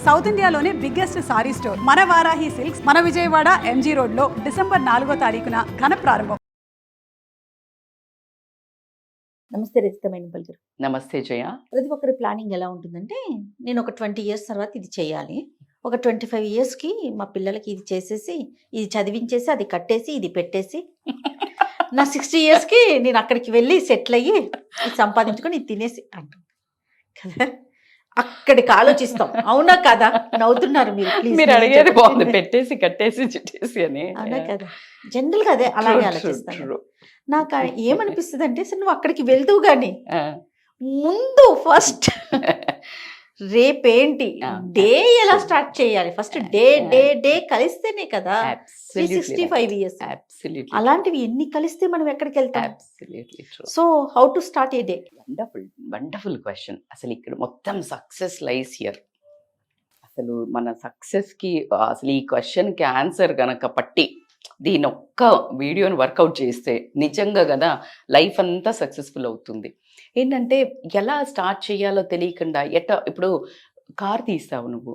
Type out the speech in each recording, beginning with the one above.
South ఇండియాలోనే biggest sorry store మన Varahi silks మన విజయవాడ ఎంజీ రోడ్ లో డిసెంబర్ 4వ తారీఖున ఘన ప్రారంభం. నమస్తే రజిత మేనిపల్ గారు. నమస్తే జయ. ప్రతి ఒక్కరి ప్లానింగ్ ఎలా ఉంటుందంటే, నేను ఒక 20 ఇయర్స్ తర్వాత ఇది చేయాలి, ఒక 25 ఇయర్స్కి మా పిల్లలకి ఇది చేసేసి, ఇది చదివించేసి, అది కట్టేసి, ఇది పెట్టేసి, నా 60 ఇయర్స్కి నేను అక్కడికి వెళ్ళి సెటిల్ అయ్యి ఇది సంపాదించుకొని ఇది తినేసి అంటాం కదా. అక్కడికి ఆలోచిస్తాం, అవునా కదా? నవ్వుతున్నారు మీరు. మీరు అడిగేది బాగుంది, పెట్టేసి కట్టేసి చుట్టేసి అని. అవునా కదా? జనరల్గా అదే అలాగే ఆలోచిస్తాను. నాకు ఏమనిపిస్తుంది అంటే, అసలు నువ్వు అక్కడికి వెళ్తూ కానీ ముందు ఫస్ట్ రేపేంటి డే ఎలా స్టార్ట్ చేయాలి, ఫస్ట్ డే డే డే కలిస్తేనే కదా 365 ఇయర్స్. అలాంటివి ఎన్ని కలిస్తే మనం ఎక్కడికి వెళ్తాం? So how to start A day? Wonderful question. అసలు ఇక్కడ మొత్తం సక్సెస్ లైస్ హియర్. అసలు మన సక్సెస్కి అసలు ఈ క్వశ్చన్కి ఆన్సర్ కనుక పట్టి దీని ఒక్క వీడియోని వర్కౌట్ చేస్తే నిజంగా కదా లైఫ్ అంతా సక్సెస్ఫుల్ అవుతుంది. ఏంటంటే ఎలా స్టార్ట్ చేయాలో తెలియకుండా ఇప్పుడు కార్ తీస్తావు, నువ్వు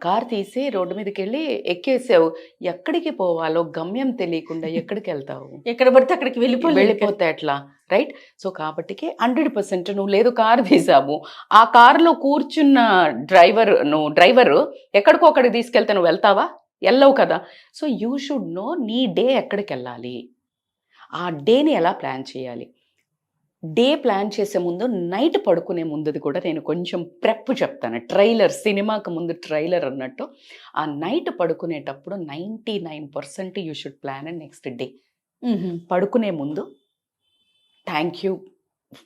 కార్ తీసి రోడ్డు మీదకి వెళ్ళి ఎక్కేసావు, ఎక్కడికి పోవాలో గమ్యం తెలియకుండా ఎక్కడికి వెళ్తావు? ఎక్కడ పడితే అక్కడికి వెళ్ళిపోతే ఎట్లా, రైట్? సో కాబట్టికి 100% నువ్వు లేదు కారు తీసావు, ఆ కారులో కూర్చున్న డ్రైవరు ఎక్కడికో అక్కడికి తీసుకెళ్తే నువ్వు వెళ్తావా? వెళ్ళవు కదా. సో యూ షుడ్ నో నీ డే ఎక్కడికి వెళ్ళాలి, ఆ డేని ఎలా ప్లాన్ చేయాలి. డే ప్లాన్ చేసే ముందు నైట్ పడుకునే ముందుది కూడా నేను కొంచెం ప్రెప్ చెప్తాను. ట్రైలర్, సినిమాకి ముందు ట్రైలర్ అన్నట్టు ఆ నైట్ పడుకునేటప్పుడు 99% you should plan and next day. పడుకునే ముందు thank you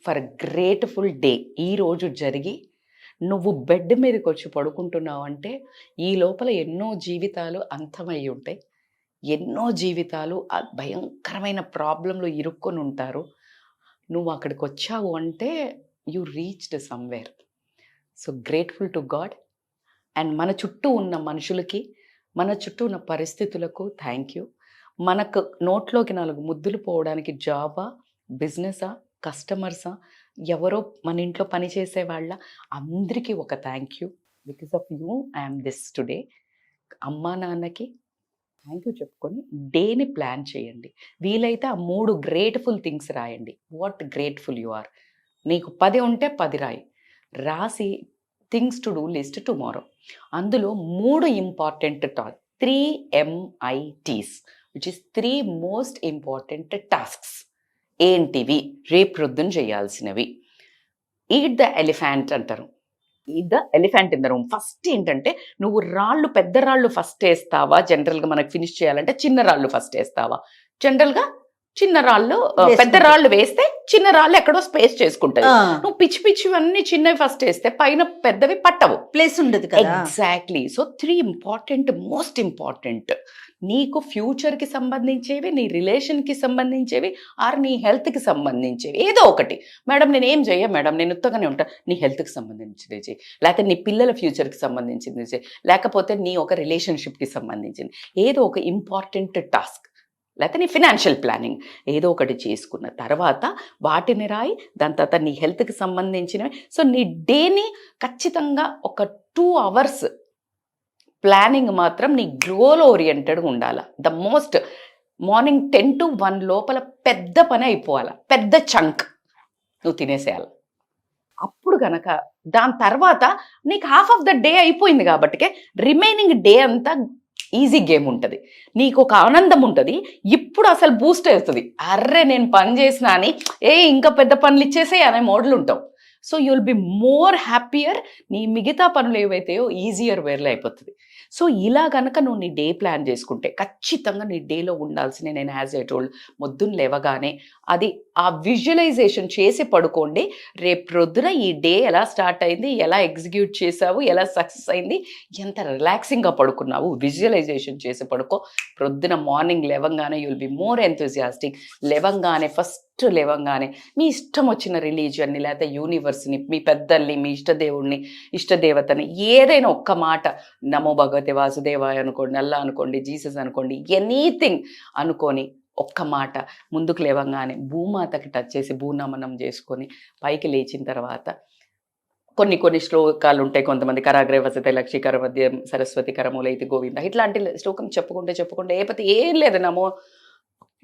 for grateful day. ఈరోజు జరిగి నువ్వు బెడ్ మీదకి వచ్చి పడుకుంటున్నావు అంటే ఈ లోపల ఎన్నో జీవితాలు అంతమయ్యి ఉంటాయి, ఎన్నో జీవితాలు భయంకరమైన ప్రాబ్లంలో ఇరుక్కొని ఉంటారు. నువ్వు అక్కడికి వచ్చావు అంటే you reached somewhere. So grateful to God and మన చుట్టూ ఉన్న మనుషులకి, మన చుట్టూ ఉన్న పరిస్థితులకు థ్యాంక్ యూ. మనకు నోట్లోకి 4 ముద్దులు పోవడానికి జాబా, బిజినెసా, కస్టమర్సా, ఎవరో మన ఇంట్లో పనిచేసే వాళ్ళ, అందరికీ ఒక thank you. Because of you I'm this today. అమ్మా నాన్నకి థ్యాంక్ యూ చెప్పుకొని డేని ప్లాన్ చేయండి. వీలైతే ఆ 3 గ్రేట్ఫుల్ థింగ్స్ రాయండి. What grateful you are. నీకు 10 ఉంటే 10 రాసి things to do list tomorrow. అందులో 3 important 3 MITs which is 3 most important tasks. ఏంటివి? రేపు ప్రొద్దున చేయాల్సినవి. ఈట్ ద ఎలిఫెంట్ అంటారు. Eat the elephant in the room. First ఏంటంటే, నువ్వు పెద్ద రాళ్ళు ఫస్ట్ వేస్తావా? జనరల్గా మనకు ఫినిష్ చేయాలంటే చిన్న రాళ్ళు ఫస్ట్ వేస్తావా? జనరల్గా చిన్న రాళ్ళు, పెద్ద రాళ్ళు వేస్తే చిన్న రాళ్ళు ఎక్కడో స్పేస్ చేసుకుంటాయి. నువ్వు పిచ్చివన్నీ చిన్నవి ఫస్ట్ వేస్తే పైన పెద్దవి పట్టవు, ప్లేస్ ఉండదు. Exactly. So 3 important, most important. నీకు ఫ్యూచర్కి సంబంధించేవి, నీ రిలేషన్కి సంబంధించేవి, ఆర్ నీ హెల్త్కి సంబంధించేవి ఏదో ఒకటి. మేడం నేను ఏం చెయ్య మేడం, నేను ఉత్తగానే ఉంటా. నీ హెల్త్కి సంబంధించింది చేయి, లేకపోతే నీ పిల్లల ఫ్యూచర్కి సంబంధించింది చేయి, లేకపోతే నీ ఒక రిలేషన్షిప్కి సంబంధించింది ఏదో ఒక ఇంపార్టెంట్ టాస్క్, లేకపోతే నీ ఫినాన్షియల్ ప్లానింగ్ ఏదో ఒకటి చేసుకున్న తర్వాత వాటిని రాయి. దాని తర్వాత నీ హెల్త్కి సంబంధించినవి. సో నీ డేని ఖచ్చితంగా ఒక 2 hours ప్లానింగ్ మాత్రం నీ గోల్ ఓరియంటెడ్గా ఉండాలి. ద మోస్ట్ మార్నింగ్ 10 to 1 లోపల పెద్ద పని అయిపోవాలి, పెద్ద చంక్ నువ్వు తినేసేయాలి. అప్పుడు కనుక దాని తర్వాత నీకు హాఫ్ ఆఫ్ ద డే అయిపోయింది కాబట్టి రిమైనింగ్ డే అంతా ఈజీ గేమ్ ఉంటుంది. నీకు ఒక ఆనందం ఉంటుంది. ఇప్పుడు అసలు బూస్ట్ అవుతుంది, అర్రే నేను పని చేసిన అని ఇంకా పెద్ద పనులు ఇచ్చేసే అనే మోడల్ ఉంటావు. So you will be more happier. నీ మిగతా పనులు ఏవైతాయో ఈజియర్ వేర్లో అయిపోతుంది. సో ఇలా కనుక నువ్వు నీ డే ప్లాన్ చేసుకుంటే ఖచ్చితంగా నీ డేలో ఉండాల్సిన, నేను యాజ్ ఏ టోల్డ్, పొద్దున్న లేవగానే అది ఆ విజువలైజేషన్ చేసి పడుకోండి. రేపు ప్రొద్దున ఈ డే ఎలా స్టార్ట్ అయింది, ఎలా ఎగ్జిక్యూట్ చేసావు, ఎలా సక్సెస్ అయింది, ఎంత రిలాక్సింగ్గా పడుకున్నావు, విజువలైజేషన్ చేసి పడుకో. ప్రొద్దున మార్నింగ్ లేవంగానే you will be more enthusiastic. లేవంగానే మీ ఇష్టం వచ్చిన రిలీజియన్ని, లేకపోతే యూనివర్స్ని, మీ పెద్దల్ని, మీ ఇష్టదేవుడిని, ఇష్టదేవతని ఏదైనా ఒక్క మాట, నమో భగవతే వాసుదేవాయ అనుకోండి, అల్లా అనుకోండి, జీసస్ అనుకోండి, ఎనీథింగ్ అనుకొని ఒక్క మాట ముందుకు లేవంగానే భూమాతకి టచ్ చేసి భూనమనం చేసుకొని పైకి లేచిన తర్వాత కొన్ని శ్లోకాలు ఉంటాయి, కొంతమంది కరాగ్రే వసతే లక్ష్మీకర మధ్యం సరస్వతి కరమూలైతి గోవింద, ఇట్లాంటి శ్లోకం చెప్పుకుంటే ఏపతి ఏం లేదు, నమో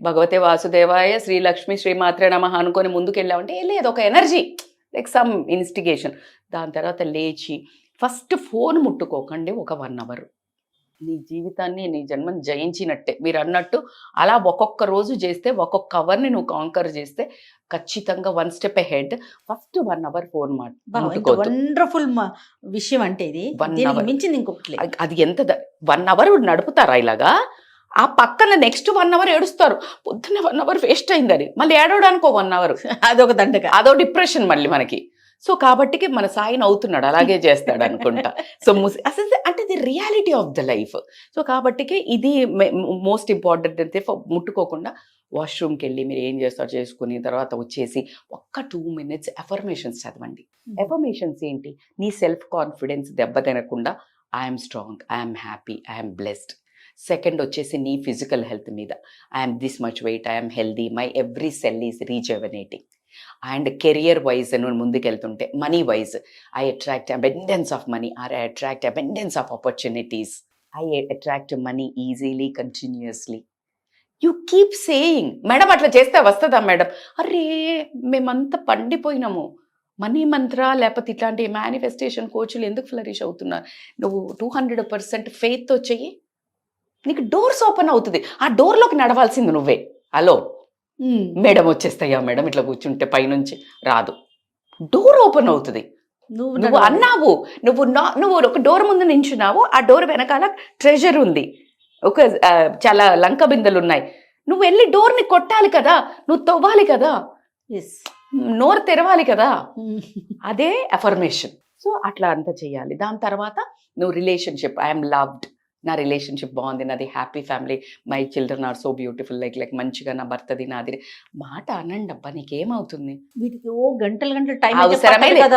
భగవతే వాసుదేవాయ శ్రీలక్ష్మి శ్రీమాత్రే నమః అనుకొని ముందుకెళ్ళామంటే ఏం లేదు, ఒక ఎనర్జీ లైక్ సమ్ ఇన్స్టిగేషన్. దాని తర్వాత లేచి ఫస్ట్ ఫోన్ ముట్టుకోకండి ఒక 1 hour. నీ జీవితాన్ని నీ జన్మని జయించినట్టే. మీరు అన్నట్టు అలా ఒక్కొక్క రోజు చేస్తే, ఒక్కొక్క అవర్ని నువ్వు కాంకర్ చేస్తే ఖచ్చితంగా 1 step ahead. First 1 hour phone ముట్టుకోవద్దు. వండర్ఫుల్ విషయం అంటే ఇది. 1 దీనికి hour. మించింది ఇంకొకటి లేదు. అది ఎంత 1 hour నడుపుతారా ఇలాగా? ఆ పక్కన నెక్స్ట్ 1 hour ఏడుస్తారు, పొద్దున్న 1 hour వేస్ట్ అయిందని, మళ్ళీ ఏడవడానికి 1 hour. అదొక దండక, అదో డిప్రెషన్ మళ్ళీ మనకి. సో కాబట్టి మన సాయి నవ్వుతున్నాడు, అలాగే చేస్తాడు అనుకుంటా. సో అసలు అంటే ఇది reality of the life. So కాబట్టికి ఇది మోస్ట్ ఇంపార్టెంట్ అయితే ముట్టుకోకుండా వాష్రూమ్కి వెళ్ళి మీరు ఏం చేస్తారో చేసుకుని తర్వాత వచ్చేసి ఒక్క 2 minutes ఎఫర్మేషన్స్ చదవండి. ఎఫర్మేషన్స్ ఏంటి? నీ సెల్ఫ్ కాన్ఫిడెన్స్ దెబ్బతినకుండా I'm strong, I'm happy, I'm blessed. Second వచ్చేసి నీ ఫిజికల్ హెల్త్ మీద I'm this much weight, I'm healthy, my every cell is rejuvenating. And career wise నువ్వు ముందుకెళ్తుంటే money wise I attract abundance of money, or I attract abundance of opportunities, I attract money easily continuously. You keep saying. Madam అట్లా చేస్తే వస్తుందా madam? అరే మేమంతా పండిపోయినాము. Money మంత్ర లేకపోతే ఇట్లాంటి manifestation కోచ్లు ఎందుకు ఫ్లరిష్ అవుతున్నారు? నువ్వు 200% ఫెయిత్తో చెయ్యి, నీకు డోర్స్ ఓపెన్ అవుతుంది. ఆ డోర్లోకి నడవాల్సింది నువ్వే. హలో మేడం వచ్చేస్తాయా మేడం ఇట్లా కూర్చుంటే పైనుంచి రాదు, డోర్ ఓపెన్ అవుతుంది. నువ్వు అన్నావు, నువ్వు ఒక డోర్ ముందు నించున్నావు, ఆ డోర్ వెనకాల ట్రెజర్ ఉంది, ఒక చాలా లంక బిందెలు ఉన్నాయి, నువ్వు వెళ్ళి డోర్ని కొట్టాలి కదా, నువ్వు తవ్వాలి కదా, నోరు తెరవాలి కదా, అదే అఫర్మేషన్. సో అట్లా అంతా చేయాలి. దాని తర్వాత నువ్వు రిలేషన్షిప్, ఐఎమ్ లవ్డ్, నా రిలేషన్షిప్ బాగుంది, నాది happy family, my children are so beautiful, like మంచిగా నా భర్తది నాది మాట అనండి అబ్బా, నీకేమవుతుంది? వీటికి గంటలు టైం అవసరమే లేదు.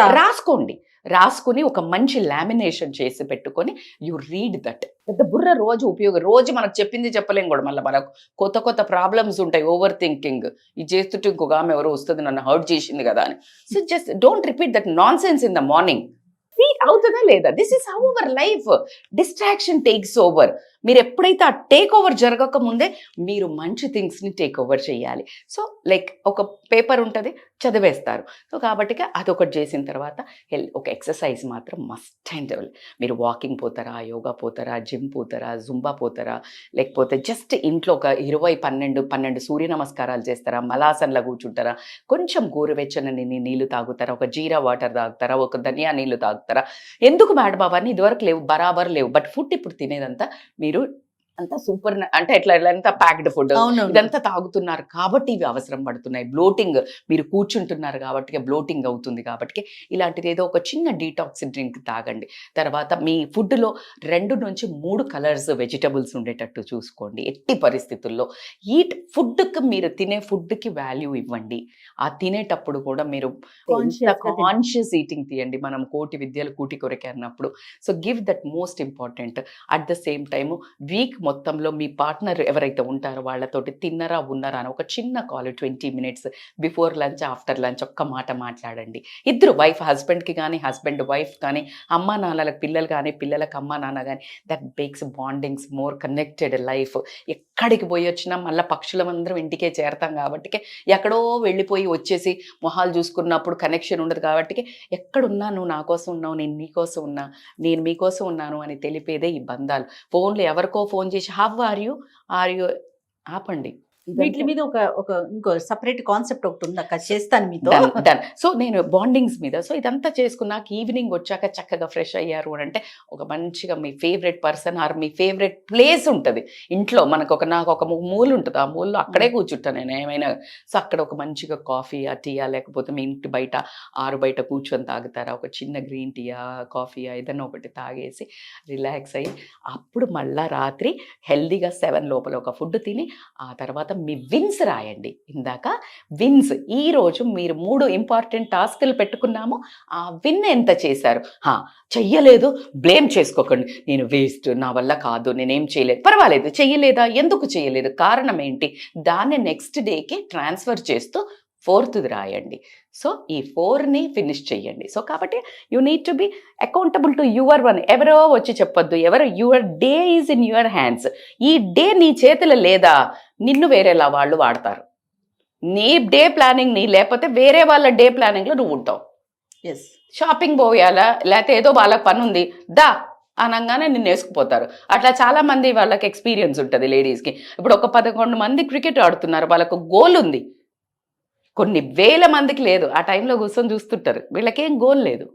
రాసుకుని ఒక మంచి లామినేషన్ చేసి పెట్టుకొని యు రీడ్ దట్. పెద్ద బుర్ర రోజు మనకు చెప్పింది చెప్పలేం కూడా, మళ్ళీ మనకు కొత్త ప్రాబ్లమ్స్ ఉంటాయి, ఓవర్ థింకింగ్. ఇది చేస్తుంటే ఇంకొక ఆమె ఎవరో వస్తుంది నన్ను హర్ట్ చేసింది కదా అని. So just don't repeat that non sense in the morning. అవుతుందా లేదా? This is how our life. Distraction takes over. మీరు ఎప్పుడైతే ఆ టేక్ ఓవర్ జరగక ముందే మీరు మంచి థింగ్స్ని టేక్ ఓవర్ చేయాలి. సో లైక్ ఒక పేపర్ ఉంటుంది, చదివేస్తారు. సో కాబట్టి అదొకటి చేసిన తర్వాత ఒక ఎక్సర్సైజ్ మాత్రం మస్ట్ అండ్ మీరు వాకింగ్ పోతారా, యోగా పోతారా, జిమ్ పోతారా, జుంబా పోతారా, లేకపోతే జస్ట్ ఇంట్లో ఒక 20-12 సూర్య నమస్కారాలు చేస్తారా, మలాసన్లా కూర్చుంటారా, కొంచెం గోరువెచ్చని నీళ్ళు తాగుతారా, ఒక జీరా వాటర్ తాగుతారా, ఒక ధనియా నీళ్ళు తాగుతారా. ఎందుకు మేడం అవన్నీ ఇదివరకు లేవు, బరాబర్ లేవు. బట్ ఫుడ్ ఇప్పుడు తినేదంతా మీరు అంతా సూపర్, అంటే ఎట్లా అంతా ప్యాక్డ్ ఫుడ్ ఇదంతా తాగుతున్నారు కాబట్టి ఇవి అవసరం పడుతున్నాయి. బ్లోటింగ్, మీరు కూర్చుంటున్నారు కాబట్టి బ్లోటింగ్ అవుతుంది. కాబట్టి ఇలాంటిది ఏదో ఒక చిన్న డీటాక్స్ డ్రింక్ తాగండి. తర్వాత మీ ఫుడ్లో 2 నుంచి 3 కలర్స్ వెజిటబుల్స్ ఉండేటట్టు చూసుకోండి. ఎట్టి పరిస్థితుల్లో ఫుడ్కి మీరు తినే ఫుడ్కి వాల్యూ ఇవ్వండి. ఆ తినేటప్పుడు కూడా మీరు కాన్షియస్ ఈటింగ్ తీయండి. మనం కోటి విద్యలు కూటి కొరకే అన్నప్పుడు. So give that most important. At the same time week మొత్తంలో మీ పార్ట్నర్ ఎవరైతే ఉంటారో వాళ్ళతోటి తిన్నరా ఉన్నారా అని ఒక చిన్న call 20 minutes before lunch, after lunch ఒక్క మాట మాట్లాడండి. ఇద్దరు హస్బెండ్కి కానీ, హస్బెండ్ వైఫ్ కానీ, అమ్మా నాన్నలకు పిల్లలు కానీ, పిల్లలకు అమ్మా నాన్న కానీ. That makes bondings more connected life. ఎక్కడికి పోయి వచ్చినా మళ్ళీ పక్షులమందరం ఇంటికే చేరతాం కాబట్టి, ఎక్కడో వెళ్ళిపోయి వచ్చేసి మొహాలు చూసుకున్నప్పుడు కనెక్షన్ ఉండదు కాబట్టి, ఎక్కడున్నా నువ్వు నా కోసం ఉన్నావు, నేను నీకోసం ఉన్నా, నేను మీకోసం ఉన్నాను అని తెలిపేదే ఈ బంధాలు. ఫోన్లు ఎవరికో ఫోన్ చేసి హౌ ఆర్ యూ ఆపండి. వీటి మీద ఒక ఇంకో సపరేట్ కాన్సెప్ట్ ఒకటి ఉంది అక్క, చేస్తాను మీతో. డన్. సో నేను బాండింగ్స్ మీద, సో ఇదంతా చేసుకున్నాక ఈవినింగ్ వచ్చాక చక్కగా ఫ్రెష్ అయ్యారు అంటే ఒక మంచిగా మీ ఫేవరెట్ పర్సన్ ఆర్ మీ ఫేవరెట్ ప్లేస్ ఉంటుంది ఇంట్లో. నాకు ఒక మూల ఉంటుంది, ఆ మూలలో అక్కడే కూర్చుంటాను నేను ఏమైనా. సో అక్కడ ఒక మంచిగా కాఫీయా, టీయా, లేకపోతే మీ ఇంటి బయట బయట కూర్చొని తాగుతారా, ఒక చిన్న గ్రీన్ టీయా, కాఫీయా ఏదైనా ఒకటి తాగేసి రిలాక్స్ అయ్యి అప్పుడు మళ్ళా రాత్రి హెల్దీగా 7 లోపల ఒక ఫుడ్ తిని ఆ తర్వాత మీ విన్స్ రాయండి. ఇందాక విన్స్, ఈరోజు మీరు 3 ఇంపార్టెంట్ టాస్క్లు పెట్టుకున్నాము, ఆ విన్ ఎంత చేశారు. చెయ్యలేదు బ్లేమ్ చేసుకోకండి, నేను వేస్ట్, నా వల్ల కాదు, నేనేం చేయలేదు. పర్వాలేదు, చెయ్యలేదా, ఎందుకు చేయలేదు, కారణం ఏంటి, దాన్ని నెక్స్ట్ డేకి ట్రాన్స్ఫర్ చేస్తూ 4th రాయండి. సో ఈ 4ని ఫినిష్ చెయ్యండి. సో కాబట్టి you need to be accountable to your one. ఎవరో వచ్చి చెప్పొద్దు, your day is in your hands. ఈ డే నీ చేతిలో లేదా, నిన్ను వేరేలా వాళ్ళు వాడతారు. నీ డే ప్లానింగ్ నీ లేకపోతే వేరే వాళ్ళ డే ప్లానింగ్లో నువ్వు ఉంటావు. ఎస్, షాపింగ్ పోయాలా, లేకపోతే ఏదో వాళ్ళకి పని ఉంది దా అనగానే నిన్ను వేసుకుపోతారు. అట్లా చాలా మంది వాళ్ళకి ఎక్స్పీరియన్స్ ఉంటుంది లేడీస్కి. ఇప్పుడు ఒక 11 మంది క్రికెట్ ఆడుతున్నారు, వాళ్ళకు గోల్ ఉంది, కొన్ని వేల మందికి లేదు. ఆ టైంలో కూర్చొని చూస్తుంటారు, వీళ్ళకేం గోల్ లేదు.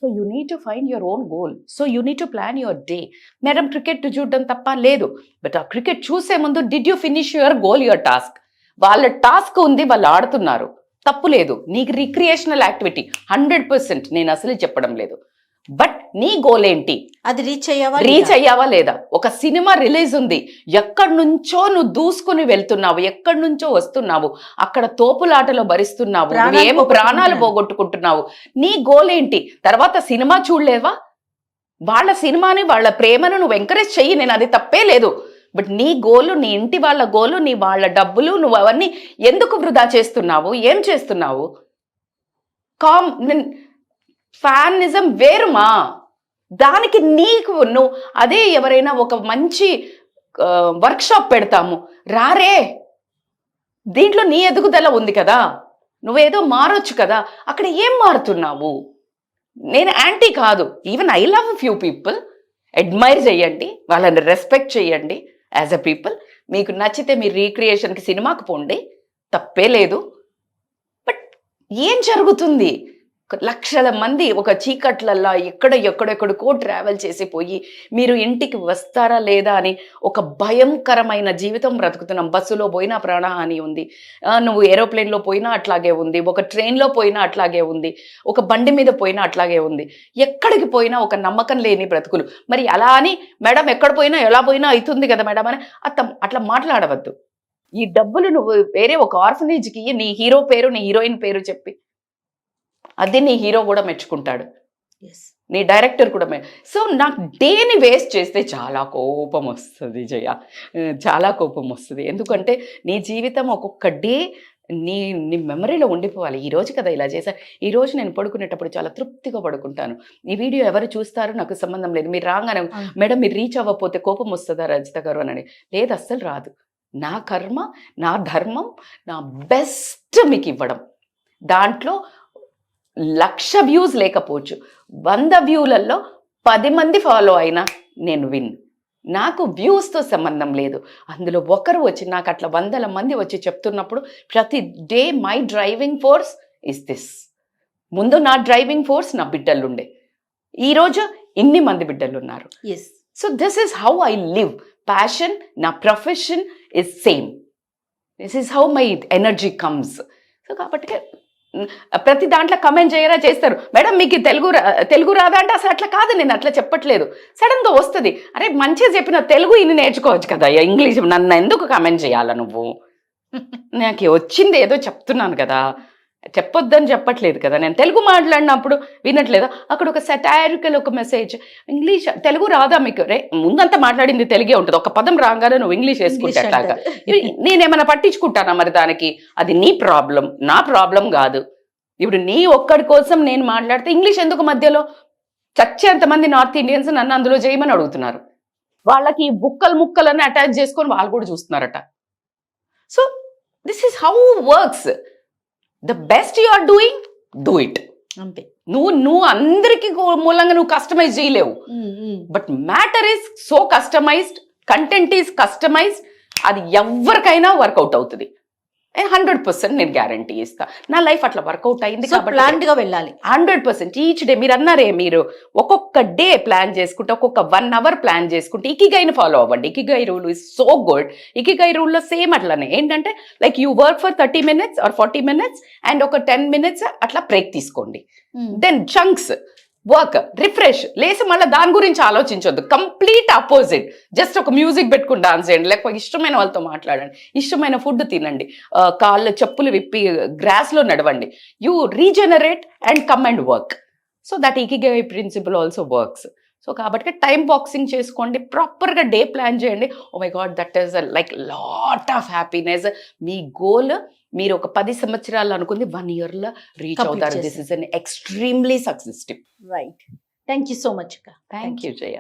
So you need to find your own goal. So you need to plan your day. Madam cricket చూడడం తప్ప లేదు, బట్ ఆ క్రికెట్ చూసే ముందు did you finish your goal, your task. వాళ్ళ టాస్క్ ఉంది, వాళ్ళు ఆడుతున్నారు, తప్పు లేదు. నీకు రిక్రియేషనల్ యాక్టివిటీ 100%, నేను అసలు చెప్పడం లేదు. బట్ నీ గోల్ ఏంటి, అది రీచ్ అయ్యావా లేదా? ఒక సినిమా రిలీజ్ ఉంది, ఎక్కడి నుంచో నువ్వు దూసుకుని వెళ్తున్నావు, ఎక్కడి నుంచో వస్తున్నావు, అక్కడ తోపులాటలో భరిస్తున్నావు, ఏమో ప్రాణాలు పోగొట్టుకుంటున్నావు. నీ గోల్ ఏంటి? తర్వాత సినిమా చూడలేవా? వాళ్ళ సినిమాని, వాళ్ళ ప్రేమను నువ్వు ఎంకరేజ్ చెయ్యి, నేను అది తప్పే లేదు. బట్ నీ గోలు, నీ ఇంటి వాళ్ళ గోలు, నీ వాళ్ళ డబ్బులు, నువ్వు అవన్నీ ఎందుకు వృధా చేస్తున్నావు? ఏం చేస్తున్నావు? ఫ్యానిజం వేరుమా, దానికి నీకు నువ్వు అదే ఎవరైనా ఒక మంచి వర్క్షాప్ పెడతాము రారే, దీంట్లో నీ ఎదుగుదల ఉంది కదా, నువ్వేదో మారొచ్చు కదా, అక్కడ ఏం మారుతున్నావు? నేను యాంటీ కాదు, even I love few people. Admire చేయండి, వాళ్ళని రెస్పెక్ట్ చేయండి యాజ్ అ పీపుల్. మీకు నచ్చితే మీరు రీక్రియేషన్కి సినిమాకి పోండి, తప్పే లేదు. బట్ ఏం జరుగుతుంది? లక్షల మంది ఒక చీకట్లల్లా ఎక్కడెక్కడికో ట్రావెల్ చేసి పోయి మీరు ఇంటికి వస్తారా లేదా అని ఒక భయంకరమైన జీవితం బ్రతుకుతున్నాం. బస్సులో పోయినా ప్రాణహాని ఉంది, నువ్వు ఏరోప్లేన్లో పోయినా అట్లాగే ఉంది, ఒక ట్రైన్లో పోయినా అట్లాగే ఉంది, ఒక బండి మీద పోయినా అట్లాగే ఉంది. ఎక్కడికి పోయినా ఒక నమ్మకం లేని బ్రతుకులు. మరి అలా అని మేడం ఎక్కడ పోయినా ఎలా పోయినా అవుతుంది కదా మేడం అని అట్లా మాట్లాడవద్దు. ఈ డబ్బులు నువ్వు వేరే ఒక ఆర్ఫనేజ్కి నీ హీరో పేరు, నీ హీరోయిన్ పేరు చెప్పి, అది నీ హీరో కూడా మెచ్చుకుంటాడు, నీ డైరెక్టర్ కూడా సో నాకు డేని వేస్ట్ చేస్తే చాలా కోపం వస్తుంది జయ, చాలా కోపం వస్తుంది. ఎందుకంటే నీ జీవితం ఒక్కొక్క డే నీ మెమరీలో ఉండిపోవాలి. ఈ రోజు కదా ఇలా చేశాను, ఈ రోజు నేను పడుకునేటప్పుడు చాలా తృప్తిగా పడుకుంటాను. ఈ వీడియో ఎవరు చూస్తారో నాకు సంబంధం లేదు. మీరు రాగానే మేడం మీరు రీచ్ అవ్వకపోతే కోపం వస్తుందా రజిత గారు అని, లేదు అస్సలు రాదు. నా కర్మ, నా ధర్మం, నా బెస్ట్ మీకు ఇవ్వడం. దాంట్లో 1,00,000 వ్యూస్ లేకపోవచ్చు, 100 వ్యూలలో 10 మంది ఫాలో అయినా నేను విన్. నాకు వ్యూస్తో సంబంధం లేదు. అందులో ఒకరు వచ్చి నాకు అట్లా 100 మంది వచ్చి చెప్తున్నప్పుడు ప్రతి day my driving force is this. ముందు నా డ్రైవింగ్ ఫోర్స్ నా బిడ్డలు ఉండే, ఈరోజు ఇన్ని మంది బిడ్డలు ఉన్నారు. So this is how I live. Passion, నా profession is same. This is how my energy comes. So కాబట్టి ప్రతి దాంట్లో కమెంట్ చేయరా చేస్తారు, మేడం మీకు తెలుగు రాదా అంటే అసలు అట్లా కాదు, నేను అట్లా చెప్పట్లేదు. సడన్గా వస్తుంది, అరే మంచిగా చెప్పిన తెలుగు ఇన్ని నేర్చుకోవచ్చు కదా, ఇంగ్లీష్ నన్ను ఎందుకు కమెంట్ చేయాలా నువ్వు? నాకు వచ్చింది ఏదో చెప్తున్నాను కదా, చెప్పొద్దని చెప్పట్లేదు కదా. నేను తెలుగు మాట్లాడినప్పుడు వినట్లేదా? అక్కడ ఒక సటారికల్ ఒక మెసేజ్, ఇంగ్లీష్ తెలుగు రాదా మీకు? రే ముందంతా మాట్లాడింది తెలుగే ఉంటుంది, ఒక పదం రాగానే నువ్వు ఇంగ్లీష్ వేసుకుంటే అట్లాగా నేనేమైనా పట్టించుకుంటానా? మరి దానికి అది నీ ప్రాబ్లం, నా ప్రాబ్లం కాదు. ఇప్పుడు నీ ఒక్కడి కోసం నేను మాట్లాడితే ఇంగ్లీష్ ఎందుకు మధ్యలో? చచ్చేంతమంది నార్త్ ఇండియన్స్ నన్ను అందులో చేయమని అడుగుతున్నారు. వాళ్ళకి ముక్కలని అటాచ్ చేసుకొని వాళ్ళు కూడా చూస్తున్నారట. So this is how works. The best you are doing, do it. అంతే. నువ్వు అందరికి మూలంగా నువ్వు కస్టమైజ్ చేయలేవు. But matter is so customised, content is customised, అది ఎవరికైనా వర్కౌట్ అవుతుంది. 100% నేను గ్యారంటీ ఇస్తా. నా లైఫ్ అట్లా వర్కౌట్ అయింది కాబట్టి ప్లాన్డ్ గా వెళ్ళాలి 100%. ఈచ్ డే మీరు అన్నారే, మీరు ఒక్కొక్క డే ప్లాన్ చేసుకుంటే, ఒక్కొక్క 1 hour ప్లాన్ చేసుకుంటే ఇకిగైని ఫాలో అవ్వండి. Ikigai rule is so good. ఇకిగై రూల్లో సేమ్ అట్లానే ఏంటంటే like you work for 30 minutes or 40 minutes and ఒక 10 minutes అట్లా బ్రేక్ తీసుకోండి. దెన్ చంక్స్ వర్క్, రిఫ్రెష్, లేసి మళ్ళీ దాని గురించి ఆలోచించొద్దు. Complete opposite. జస్ట్ ఒక మ్యూజిక్ పెట్టుకుని డాన్స్ చేయండి, లేకపోతే ఇష్టమైన వాళ్ళతో మాట్లాడండి, ఇష్టమైన ఫుడ్ తినండి, కాళ్ళు చెప్పులు విప్పి గ్రాస్లో నడవండి. You regenerate and come and work. So that ikigai principle also works. So కాబట్టి టైం బాక్సింగ్ చేసుకోండి, ప్రాపర్గా డే ప్లాన్ చేయండి. Oh my god, that is like lot of happiness. మీ గోల్ మీరు ఒక 10 సంవత్సరాలు అనుకుంది 1 yearలో రీచ్ Complete అవుతారు. దిస్ చేసేది. Is an extremely success tip. Right. Thank you so much అక్క. Thank you Jaya.